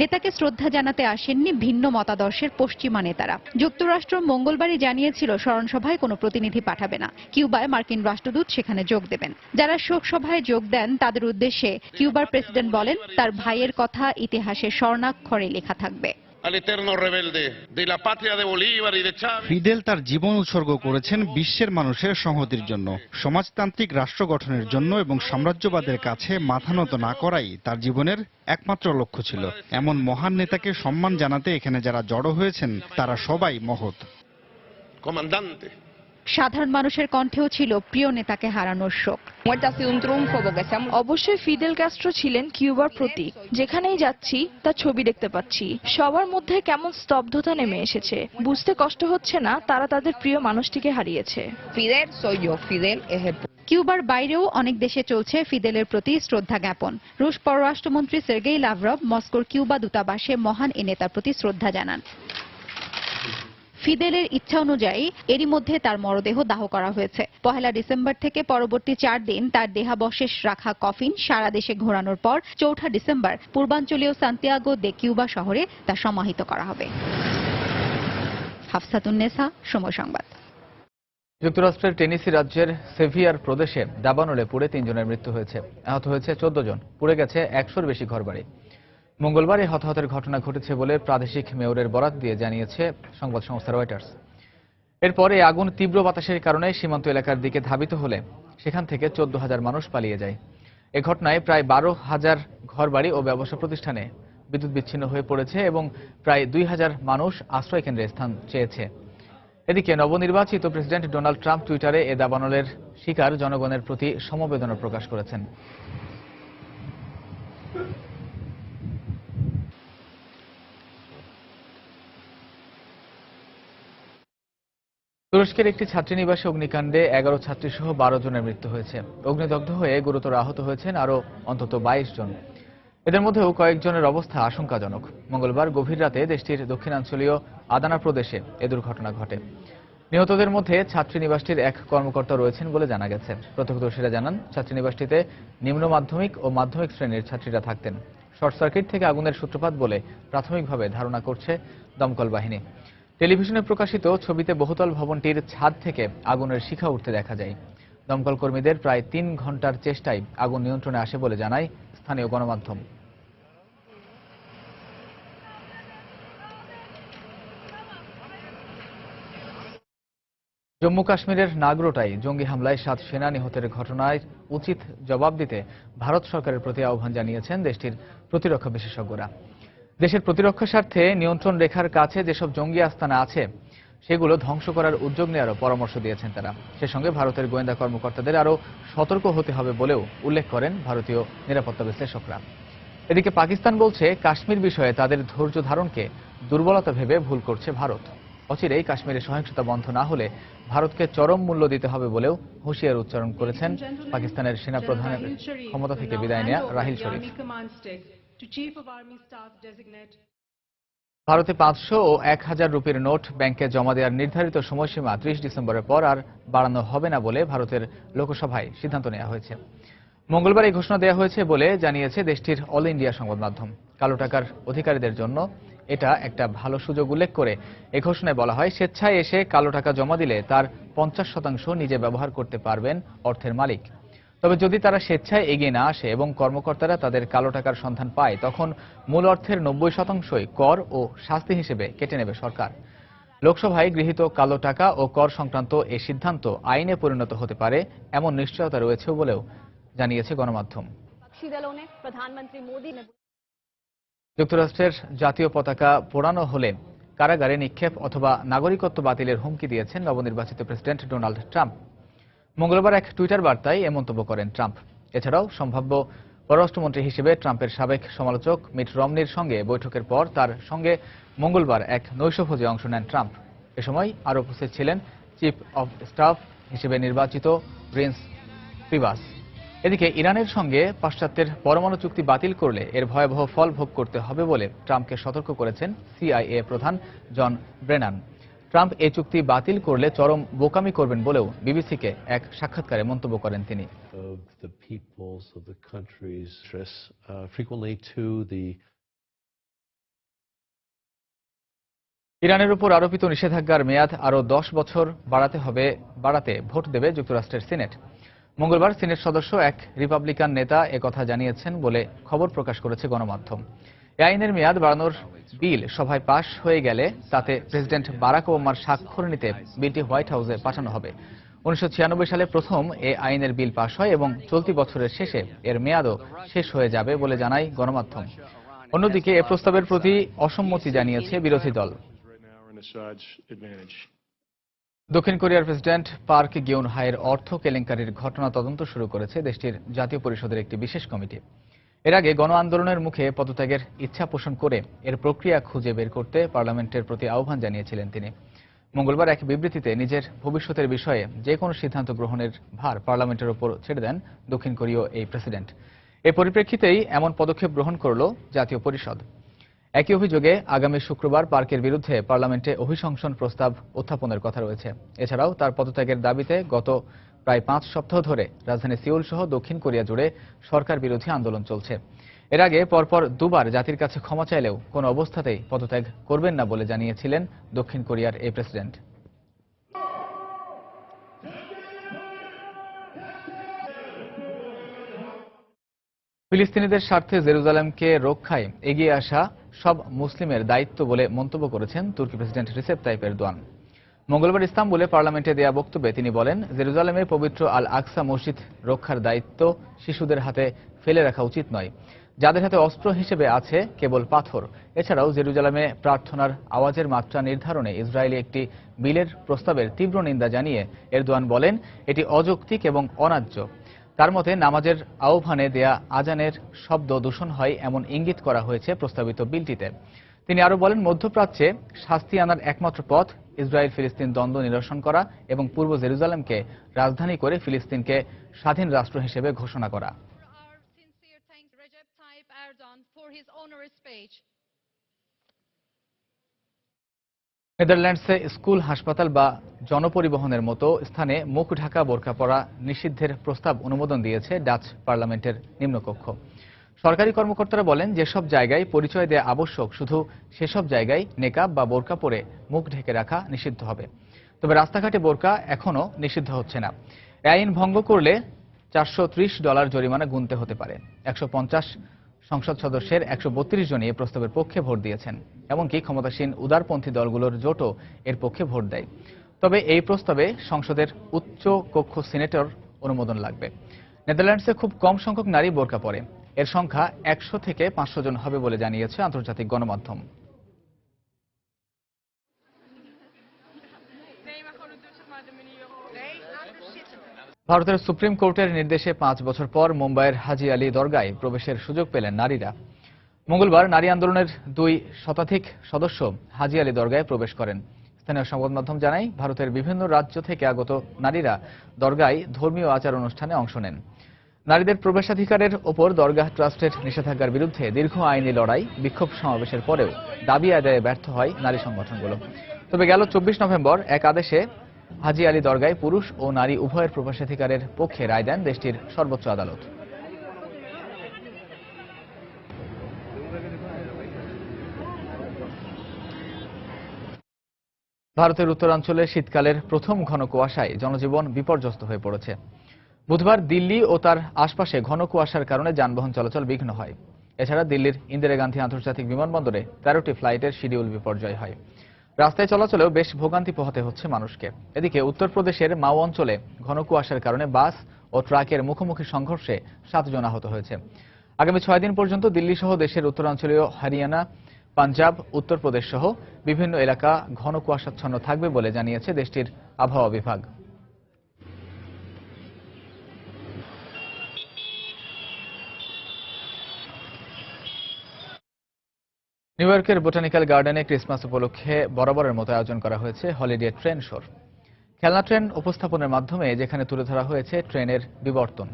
নেতাকে শ্রদ্ধা জানাতে আসেননি ভিন্ন মতাদর্শের পশ্চিমা নেতারা। যুক্তরাষ্ট্র মঙ্গলবারই জানিয়েছিল স্মরণসভায় কোনো প্রতিনিধি পাঠাবে না। কিউবায় মার্কিন রাষ্ট্রদূত সেখানে যোগ দেবেন। যারা শোক সভায় যোগ দেন তাদের উদ্দেশ্যে কিউবার প্রেসিডেন্ট বলেন, তার ভাইয়ের কথা ইতিহাসের স্বর্ণাক্ষরে লেখা থাকবে। ফিদেল তার জীবন উৎসর্গ করেছেন বিশ্বের মানুষের সংহতির জন্য, সমাজতান্ত্রিক রাষ্ট্র গঠনের জন্য এবং সাম্রাজ্যবাদের কাছে মাথা নত না করাই তার জীবনের একমাত্র লক্ষ্য ছিল। এমন মহান নেতাকে সম্মান জানাতে এখানে যারা জড়ো হয়েছেন তারা সবাই মহৎ। সাধারণ মানুষের কণ্ঠেও ছিল প্রিয় নেতাকে হারানোর শোক। অবশ্যই ফিদেল ক্যাস্ট্রো ছিলেন কিউবার প্রতীক। যেখানেই যাচ্ছি তার ছবি দেখতে পাচ্ছি। সবার মধ্যে কেমন স্তব্ধতা নেমে এসেছে। বুঝতে কষ্ট হচ্ছে না তারা তাদের প্রিয় মানুষটিকে হারিয়েছে। কিউবার বাইরেও অনেক দেশে চলছে ফিদেলের প্রতি শ্রদ্ধা জ্ঞাপন। রুশ পররাষ্ট্রমন্ত্রী সের্গেই লাভরভ মস্কোর কিউবা দূতাবাসে মহান এ নেতার প্রতি শ্রদ্ধা জানান। ফিদেলের ইচ্ছা অনুযায়ী এরই মধ্যে তার মরদেহ দাহ করা হয়েছে। 1 ডিসেম্বর থেকে পরবর্তী 4 দিন তার দেহাবশেষ রাখা কফিন সারা দেশে ঘোরানোর পর 4 ডিসেম্বর পূর্বাঞ্চলীয় সান্তিয়াগো দে কিউবা শহরে তা সমাহিত করা হবে। হাফসাতুন্নেসা, সময় সংবাদ। যুক্তরাষ্ট্রের টেনেসি রাজ্যের সেভিয়ার প্রদেশে দাবানলে পুড়ে 3 জনের মৃত্যু হয়েছে। আহত হয়েছে 14 জন। পুড়ে গেছে 100-র বেশি ঘরবাড়ি। মঙ্গলবার এই হতাহতের ঘটনা ঘটেছে বলে প্রাদেশিক মেয়রের বরাত দিয়ে জানিয়েছে সংবাদ সংস্থা রয়টার্স। এরপরে আগুন তীব্র বাতাসের কারণে সীমান্ত এলাকার দিকে ধাবিত হলে সেখান থেকে 14,000 মানুষ পালিয়ে যায়। এ ঘটনায় প্রায় 12,000 ঘরবাড়ি ও ব্যবসা প্রতিষ্ঠানে বিদ্যুৎ বিচ্ছিন্ন হয়ে পড়েছে এবং প্রায় 2,000 মানুষ আশ্রয় কেন্দ্রে স্থান চেয়েছে। এদিকে নবনির্বাচিত প্রেসিডেন্ট ডোনাল্ড ট্রাম্প টুইটারে এ দাবানলের শিকার জনগণের প্রতি সমবেদনা প্রকাশ করেছেন। তুরস্কের একটি ছাত্রীনিবাসে অগ্নিকাণ্ডে 11 ছাত্রীসহ 12 জনের মৃত্যু হয়েছে। অগ্নিদগ্ধ হয়ে গুরুতর আহত হয়েছেন আরও অন্তত 22 জন। এদের মধ্যেও কয়েকজনের অবস্থা আশঙ্কাজনক। মঙ্গলবার গভীর রাতে দেশটির দক্ষিণাঞ্চলীয় আদানা প্রদেশে এ দুর্ঘটনা ঘটে। নিহতদের মধ্যে ছাত্রীনিবাসটির এক কর্মকর্তা রয়েছেন বলে জানা গেছে। প্রত্যক্ষদর্শীরা জানান, ছাত্রীনিবাসটিতে নিম্ন মাধ্যমিক ও মাধ্যমিক শ্রেণীর ছাত্রীরা থাকতেন। শর্ট সার্কিট থেকে আগুনের সূত্রপাত বলে প্রাথমিকভাবে ধারণা করছে দমকল বাহিনী। টেলিভিশনে প্রকাশিত ছবিতে বহুতল ভবনটির ছাদ থেকে আগুনের শিখা উঠতে দেখা যায়। দমকল কর্মীদের প্রায় 3 ঘন্টার চেষ্টায় আগুন নিয়ন্ত্রণে আসে বলে জানায় স্থানীয় গণমাধ্যম। জম্মু কাশ্মীরের নাগরোটায় জঙ্গি হামলায় 7 সেনা নিহতের ঘটনায় উচিত জবাব দিতে ভারত সরকারের প্রতি আহ্বান জানিয়েছেন দেশটির প্রতিরক্ষা বিশেষজ্ঞরা। দেশের প্রতিরক্ষা স্বার্থে নিয়ন্ত্রণ রেখার কাছে যেসব জঙ্গি আস্তানা আছে সেগুলো ধ্বংস করার উদ্যোগ নেওয়ারও পরামর্শ দিয়েছেন তারা। সে সঙ্গে ভারতের গোয়েন্দা কর্মকর্তাদের আরও সতর্ক হতে হবে বলেও উল্লেখ করেন ভারতীয় নিরাপত্তা বিশ্লেষকরা। এদিকে পাকিস্তান বলছে, কাশ্মীর বিষয়ে তাদের ধৈর্য ধারণকে দুর্বলতা ভেবে ভুল করছে ভারত। অচিরেই কাশ্মীরে সহিংসতা বন্ধ না হলে ভারতকে চরম মূল্য দিতে হবে বলেও হুঁশিয়ার উচ্চারণ করেছেন পাকিস্তানের সেনাপ্রধানের ক্ষমতা থেকে বিদায় নেয়া রাহিল শরীফ। ভারতে 500 ও 1000 রুপির নোট ব্যাংকে জমা দেওয়ার নির্ধারিত সময়সীমা 30 ডিসেম্বরের পর আর বাড়ানো হবে না বলে ভারতের লোকসভায় সিদ্ধান্ত নেওয়া হয়েছে। মঙ্গলবার এই ঘোষণা দেওয়া হয়েছে বলে জানিয়েছে দেশটির অল ইন্ডিয়া সংবাদ মাধ্যম। কালো টাকার অধিকারীদের জন্য এটা একটা ভালো সুযোগ উল্লেখ করে এই ঘোষণায় বলা হয়, স্বেচ্ছায় এসে কালো টাকা জমা দিলে তার 50% নিজে ব্যবহার করতে পারবেন অর্থের মালিক। তবে যদি তারা স্বেচ্ছায় এগিয়ে না আসে এবং কর্মকর্তারা তাদের কালো টাকার সন্ধান পায়, তখন মূল অর্থের 90%ই কর ও শাস্তি হিসেবে কেটে নেবে সরকার। লোকসভায় গৃহীত কালো টাকা ও কর সংক্রান্ত এই সিদ্ধান্ত আইনে পরিণত হতে পারে এমন নিশ্চয়তা রয়েছে বলেও জানিয়েছে গণমাধ্যম। যুক্তরাষ্ট্রের জাতীয় পতাকা পোড়ানো হলে কারাগারে নিক্ষেপ অথবা নাগরিকত্ব বাতিলের হুমকি দিয়েছেন নবনির্বাচিত প্রেসিডেন্ট ডোনাল্ড ট্রাম্প। মঙ্গলবার এক টুইটার বার্তায় এ মন্তব্য করেন ট্রাম্প। এছাড়াও সম্ভাব্য পররাষ্ট্রমন্ত্রী হিসেবে ট্রাম্পের সাবেক সমালোচক মিট রমনির সঙ্গে বৈঠকের পর তার সঙ্গে মঙ্গলবার এক নৈশভোজে অংশ নেন ট্রাম্প। এ সময় আরও উপস্থিত ছিলেন চিফ অব স্টাফ হিসেবে নির্বাচিত রিন্স প্রিবাস। এদিকে ইরানের সঙ্গে পাশ্চাত্যের পরমাণু চুক্তি বাতিল করলে এর ভয়াবহ ফল ভোগ করতে হবে বলে ট্রাম্পকে সতর্ক করেছেন সিআইএ প্রধান জন ব্রেনান। ট্রাম্প এই চুক্তি বাতিল করলে চরম বোকামি করবেন বলেও বিবিসিকে এক সাক্ষাৎকারে মন্তব্য করেন তিনি। ইরানের উপর আরোপিত নিষেধাজ্ঞার মেয়াদ আরও 10 বছর বাড়াতে ভোট দেবে যুক্তরাষ্ট্রের সিনেট। মঙ্গলবার সিনেট সদস্য এক রিপাবলিকান নেতা একথা জানিয়েছেন বলে খবর প্রকাশ করেছে গণমাধ্যম। এই আইনের মেয়াদ বাড়ানোর বিল সভায় পাশ হয়ে গেলে তাতে প্রেসিডেন্ট বারাক ওবামার স্বাক্ষর নিতে বিলটি হোয়াইট হাউসে পাঠানো হবে। 1996 সালে প্রথম এই আইনের বিল পাশ হয় এবং চলতি বছরের শেষে এর মেয়াদও শেষ হয়ে যাবে বলে জানায় গণমাধ্যম। অন্যদিকে এ প্রস্তাবের প্রতি অসম্মতি জানিয়েছে বিরোধী দল। দক্ষিণ কোরিয়ার প্রেসিডেন্ট পার্ক গিউন হায়ের অর্থ কেলেঙ্কারির ঘটনা তদন্ত শুরু করেছে দেশটির জাতীয় পরিষদের একটি বিশেষ কমিটি। এর আগে গণ আন্দোলনের মুখে পদত্যাগের ইচ্ছা পোষণ করে এর প্রক্রিয়া খুঁজে বের করতে পার্লামেন্টের প্রতি আহ্বান জানিয়েছিলেন তিনি। মঙ্গলবার এক বিবৃতিতে নিজের ভবিষ্যতের বিষয়ে যে কোনো সিদ্ধান্ত গ্রহণের ভার পার্লামেন্টের উপর ছেড়ে দেন দক্ষিণ কোরীয় এই প্রেসিডেন্ট। এই পরিপ্রেক্ষিতেই এমন পদক্ষেপ গ্রহণ করল জাতীয় পরিষদ। একই অভিযোগে আগামী শুক্রবার পার্কের বিরুদ্ধে পার্লামেন্টে অভিশংসন প্রস্তাব উত্থাপনের কথা রয়েছে। এছাড়াও তার পদত্যাগের দাবিতে গত প্রায় 5 সপ্তাহ ধরে রাজধানী সিউল সহ দক্ষিণ কোরিয়া জুড়ে সরকার বিরোধী আন্দোলন চলছে। এর আগে পরপর দুবার জাতির কাছে ক্ষমা চাইলেও কোনো অবস্থাতেই পদত্যাগ করবেন না বলে জানিয়েছিলেন দক্ষিণ কোরিয়ার এই প্রেসিডেন্ট। ফিলিস্তিনিদের স্বার্থে জেরুজালেমকে রক্ষায় এগিয়ে আসা সব মুসলিমের দায়িত্ব বলে মন্তব্য করেছেন তুর্কি প্রেসিডেন্ট রিসেপ তাইপ এরদোয়ান। মঙ্গলবার ইস্তাম্বুলে পার্লামেন্টে দেয়া বক্তব্যে তিনি বলেন, জেরুজালেমে পবিত্র আল আকসা মসজিদ রক্ষার দায়িত্ব শিশুদের হাতে ফেলে রাখা উচিত নয়, যাদের হাতে অস্ত্র হিসেবে আছে কেবল পাথর। এছাড়াও জেরুজালেমে প্রার্থনার আওয়াজের মাত্রা নির্ধারণে ইসরায়েলি একটি বিলের প্রস্তাবের তীব্র নিন্দা জানিয়ে এরদোয়ান বলেন, এটি অযৌক্তিক এবং অন্যায্য। তার মতে নামাজের আহ্বানে দেয়া আজানের শব্দ দূষণ হয় এমন ইঙ্গিত করা হয়েছে প্রস্তাবিত বিলটিতে। তিনি আরো বলেন, মধ্যপ্রাচ্যে শাস্তি আনার একমাত্র পথ ইসরায়েল ফিলিস্তিন দ্বন্দ্ব নিরসন করা এবং পূর্ব জেরুজালেমকে রাজধানী করে ফিলিস্তিনকে স্বাধীন রাষ্ট্র হিসেবে ঘোষণা করা। নেদারল্যান্ডসে স্কুল, হাসপাতাল বা জনপরিবহনের মতো স্থানে মুখ ঢাকা বোরকা পরা নিষিদ্ধের প্রস্তাব অনুমোদন দিয়েছে ডাচ পার্লামেন্টের নিম্নকক্ষ। সরকারি কর্মকর্তারা বলেন, যেসব জায়গায় পরিচয় দেয়া আবশ্যক শুধু সেসব জায়গায় নেকাব বা বোরকা পরে মুখ ঢেকে রাখা নিষিদ্ধ হবে। তবে রাস্তাঘাটে বোরকা এখনও নিষিদ্ধ হচ্ছে না। এই আইন ভঙ্গ করলে $430 জরিমানা গুনতে হতে পারে। 150 সংসদ সদস্যের 132 জনই এই প্রস্তাবের পক্ষে ভোট দিয়েছেন। এমনকি ক্ষমতাসীন উদারপন্থী দলগুলোর জোটও এর পক্ষে ভোট দেয়। তবে এই প্রস্তাবে সংসদের উচ্চ কক্ষ সিনেটর অনুমোদন লাগবে। নেদারল্যান্ডসে খুব কম সংখ্যক নারী বোরকা পরে। এর সংখ্যা 100 থেকে 500 জন হবে বলে জানিয়েছে আন্তর্জাতিক গণমাধ্যম। ভারতের সুপ্রিম কোর্টের নির্দেশে 5 বছর পর মুম্বাইয়ের হাজি আলী দরগায় প্রবেশের সুযোগ পেলেন নারীরা। মঙ্গলবার নারী আন্দোলনের 2 শতাধিক সদস্য হাজি আলী দরগায় প্রবেশ করেন। স্থানীয় সংবাদ মাধ্যম জানায়, ভারতের বিভিন্ন রাজ্য থেকে আগত নারীরা দরগায় ধর্মীয় আচার অনুষ্ঠানে অংশ নেন। নারীদের প্রবেশাধিকারের ওপর দরগাহ ট্রাস্টের নিষেধাজ্ঞার বিরুদ্ধে দীর্ঘ আইনি লড়াই, বিক্ষোভ সমাবেশের পরেও দাবি আদায়ে ব্যর্থ হয় নারী সংগঠনগুলো। তবে গেল 24 নভেম্বর এক আদেশে হাজি আলী দরগায় পুরুষ ও নারী উভয়ের প্রবেশাধিকারের পক্ষে রায় দেন দেশটির সর্বোচ্চ আদালত। ভারতের উত্তরাঞ্চলে শীতকালের প্রথম ঘন কুয়াশায় জনজীবন বিপর্যস্ত হয়ে পড়েছে। বুধবার দিল্লি ও তার আশপাশে ঘন কুয়াশার কারণে যানবাহন চলাচল বিঘ্ন হয়। এছাড়া দিল্লির ইন্দিরা গান্ধী আন্তর্জাতিক বিমানবন্দরে 13টি ফ্লাইটের শিডিউল বিপর্যয় হয়। রাস্তায় চলাচলেও বেশ ভোগান্তি পোহাতে হচ্ছে মানুষকে। এদিকে উত্তরপ্রদেশের মাও অঞ্চলে ঘন কুয়াশার কারণে বাস ও ট্রাকের মুখোমুখি সংঘর্ষে 7 জন আহত হয়েছে। আগামী 6 দিন পর্যন্ত দিল্লি সহ দেশের উত্তরাঞ্চলীয় হরিয়ানা, পাঞ্জাব, উত্তরপ্রদেশ সহ বিভিন্ন এলাকা ঘন কুয়াশাচ্ছন্ন থাকবে বলে জানিয়েছে দেশটির আবহাওয়া বিভাগ। নিউ ইয়র্কের বোটানিক্যাল গার্ডেনে ক্রিসমাস উপলক্ষে বরাবরের মতো আয়োজন করা হয়েছে হলিডে ট্রেন শোর। খেলনা ট্রেন উপস্থাপনের মাধ্যমে যেখানে তুলে ধরা হয়েছে ট্রেনের বিবর্তন।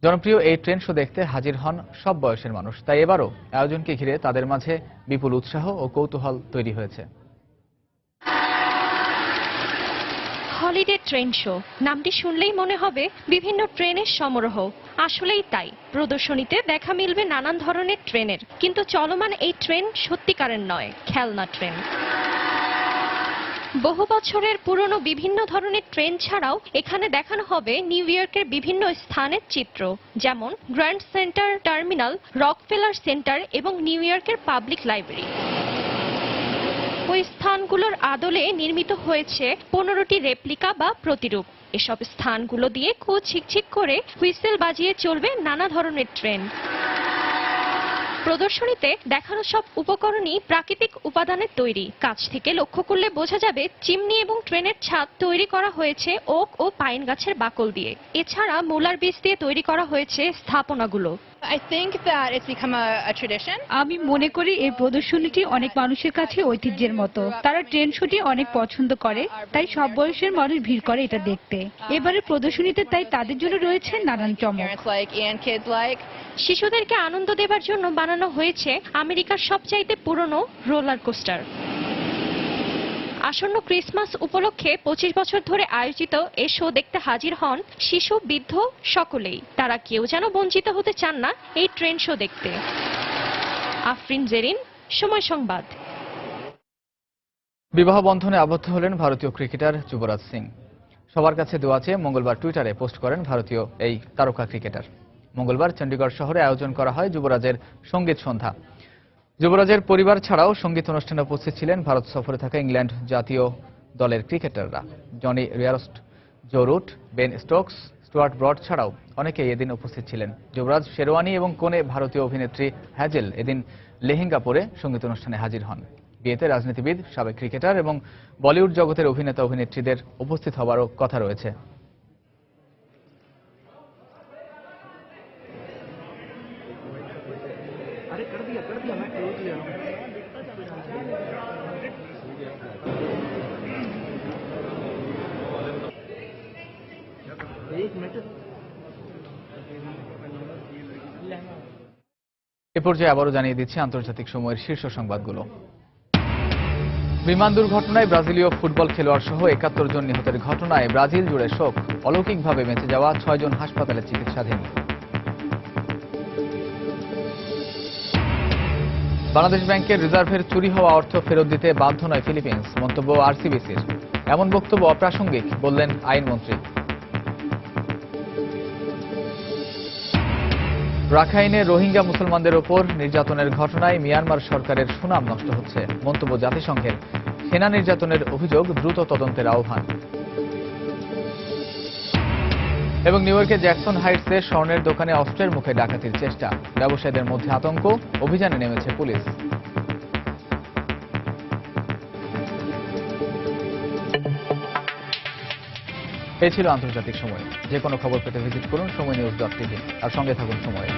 জনপ্রিয় এই ট্রেন শো দেখতে হাজির হন সব বয়সের মানুষ। তাই এবারও আয়োজনকে ঘিরে তাদের মাঝে বিপুল উৎসাহ ও কৌতূহল তৈরি হয়েছে। হলিডে ট্রেন শো নামটি শুনলেই মনে হবে বিভিন্ন ট্রেনের সমারোহ। আসলেই তাই, প্রদর্শনীতে দেখা মিলবে নানান ধরনের ট্রেনের, কিন্তু চলমান এই ট্রেন সত্যিকারের নয়, খেলনা ট্রেন। বহু বছরের পুরনো বিভিন্ন ধরনের ট্রেন ছাড়াও এখানে দেখানো হবে নিউ ইয়র্কের বিভিন্ন স্থানের চিত্র, যেমন grand centre terminal, Rockefeller centre এবং নিউ ইয়র্কের পাবলিক লাইব্রেরি। ওই স্থানগুলোর আদলে নির্মিত হয়েছে 15টি রেপ্লিকা বা প্রতিরূপ। এসব স্থানগুলো দিয়ে খুব ছিকছিক করে হুইসেল বাজিয়ে চলবে নানা ধরনের ট্রেন। প্রদর্শনীতে দেখানো সব উপকরণই প্রাকৃতিক উপাদানের তৈরি। কাছ থেকে লক্ষ্য করলে বোঝা যাবে চিমনি এবং ট্রেনের ছাদ তৈরি করা হয়েছে ওক ও পাইন গাছের বাকল দিয়ে। এছাড়া মূলার বীজ দিয়ে তৈরি করা হয়েছে স্থাপনাগুলো। আমি মনে করি এই প্রদর্শনীটি অনেক মানুষের কাছে ঐতিহ্যের মতো। তারা ট্রেন শোটি অনেক পছন্দ করে, তাই সব বয়সের মানুষ ভিড় করে এটা দেখতে। এবারে প্রদর্শনীতে তাই তাদের জন্য রয়েছে নানান চমক। শিশুদেরকে আনন্দ দেবার জন্য বানানো হয়েছে আমেরিকার সবচাইতে পুরনো রোলার কোস্টার। আসন্ন ক্রিসমাস উপলক্ষে 25 বছর ধরে আয়োজিত এ শো দেখতে হাজির হন শিশু, বৃদ্ধ সকলেই। তারা কেউ যেন বঞ্চিত হতে চান না এই ট্রেন শো দেখতে। আফরিন জেরিন, সময় সংবাদ। বিবাহ বন্ধনে আবদ্ধ হলেন ভারতীয় ক্রিকেটার যুবরাজ সিং। সবার কাছে দোয়া চেয়ে মঙ্গলবার টুইটারে পোস্ট করেন ভারতীয় এই তারকা ক্রিকেটার। মঙ্গলবার চণ্ডীগড় শহরে আয়োজন করা হয় যুবরাজের সঙ্গীত সন্ধ্যা। যুবরাজের পরিবার ছাড়াও সঙ্গীত অনুষ্ঠানে উপস্থিত ছিলেন ভারত সফরে থাকা ইংল্যান্ড জাতীয় দলের ক্রিকেটাররা। Jonny Bairstow, Joe Root, Ben Stokes, Stuart Broad ছাড়াও অনেকেই এদিন উপস্থিত ছিলেন। যুবরাজ শেরওয়ানি এবং কোণে ভারতীয় অভিনেত্রী হ্যাজেল এদিন লেহেঙ্গা পরে সঙ্গীত অনুষ্ঠানে হাজির হন। বিয়েতে রাজনীতিবিদ, সাবেক ক্রিকেটার এবং বলিউড জগতের অভিনেতা অভিনেত্রীদের উপস্থিত হওয়ারও কথা রয়েছে। এ পর্যায়ে আবারও জানিয়ে দিচ্ছি আন্তর্জাতিক সময়ের শীর্ষ সংবাদগুলো। বিমান দুর্ঘটনায় ব্রাজিলীয় ফুটবল খেলোয়াড় সহ 71 জন নিহতের ঘটনায় ব্রাজিল জুড়ে শোক। অলৌকিকভাবে বেঁচে যাওয়া 6 জন হাসপাতালে চিকিৎসাধীন। বাংলাদেশ ব্যাংকের রিজার্ভের চুরি হওয়া অর্থ ফেরত দিতে বাধ্য নয় ফিলিপিন্স, মন্তব্য আরসিবিসির। এমন বক্তব্য অপ্রাসঙ্গিক বললেন আইনমন্ত্রী। রাখাইনে রোহিঙ্গা মুসলমানদের ওপর নির্যাতনের ঘটনায় মিয়ানমার সরকারের সুনাম নষ্ট হচ্ছে, মন্তব্য জাতিসংঘের। সেনা নির্যাতনের অভিযোগ, দ্রুত তদন্তের আহ্বান। এবং নিউ ইয়র্কের জ্যাকসন হাইটসে স্বর্ণের দোকানে অস্ত্রের মুখে ডাকাতির চেষ্টা, ব্যবসায়ীদের মধ্যে আতঙ্ক, অভিযানে নেমেছে পুলিশ। এই ছিল আন্তর্জাতিক সময়। যে কোনো খবর পেতে ভিজিট করুন সময়নিউজ.tv আর সঙ্গে থাকুন সময়ে।